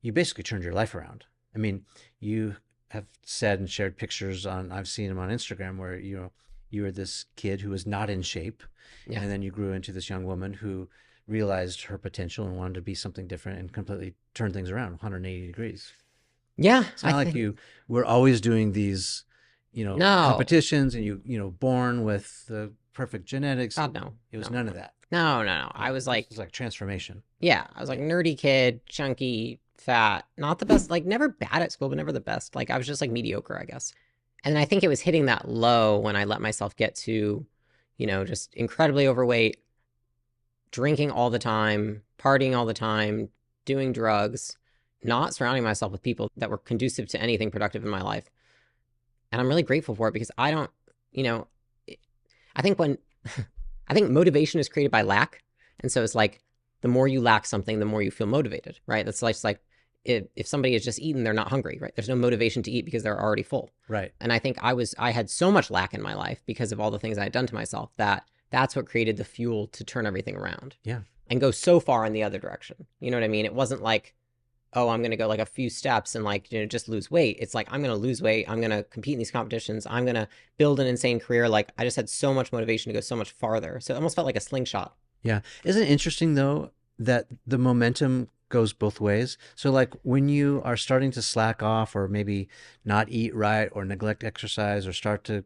you basically turned your life around. I mean, you have said and shared pictures I've seen them on Instagram where, you were this kid who was not in shape. Yeah. And then you grew into this young woman who realized her potential and wanted to be something different and completely turned things around 180 degrees. Yeah, It's I not like think you were always doing these, no. competitions and born with the perfect genetics. God no. It was No, none no. of that. No, no, no. I Yeah. was This like, was like transformation. yeah, I was like Yeah. nerdy kid, chunky, fat, not the best, like never bad at school, but never the best. Like I was just like mediocre, I guess. And I think it was hitting that low when I let myself get to, just incredibly overweight, drinking all the time, partying all the time, doing drugs, not surrounding myself with people that were conducive to anything productive in my life. And I'm really grateful for it because I don't, you know, I think when I think motivation is created by lack. And so it's like the more you lack something, the more you feel motivated, right? That's like if somebody has just eaten, they're not hungry, right? There's no motivation to eat because they're already full. Right. And I think I had so much lack in my life because of all the things I had done to myself that that's what created the fuel to turn everything around Yeah. and go so far in the other direction. You know what I mean? It wasn't like, oh, I'm going to go like a few steps and like, just lose weight. It's like, I'm going to lose weight. I'm going to compete in these competitions. I'm going to build an insane career. Like, I just had so much motivation to go so much farther. So it almost felt like a slingshot. Yeah. Isn't it interesting though that the momentum goes both ways? So like when you are starting to slack off or maybe not eat right or neglect exercise or start to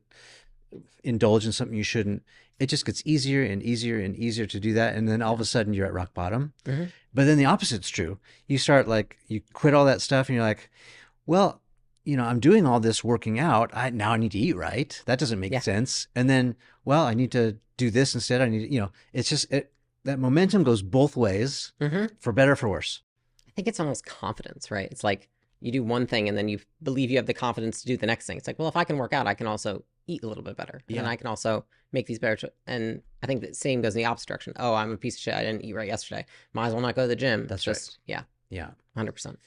indulge in something you shouldn't, it just gets easier and easier and easier to do that. And then all of Yeah. a sudden you're at rock bottom. Mm-hmm. But then the opposite's true. You start like, you quit all that stuff and you're like, well, I'm doing all this working out. Now I need to eat right. That doesn't make Yeah. sense. And then, well, I need to do this instead. I need, it's just that momentum goes both ways, Mm-hmm. for better or for worse. I think it's almost confidence, right? It's like you do one thing and then you believe you have the confidence to do the next thing. It's like, well, if I can work out, I can also eat a little bit better. And then Yeah, I can also make these better. And I think the same goes in the opposite direction. Oh, I'm a piece of shit. I didn't eat right yesterday. Might as well not go to the gym. that's right. Just, yeah, Yeah. 100%.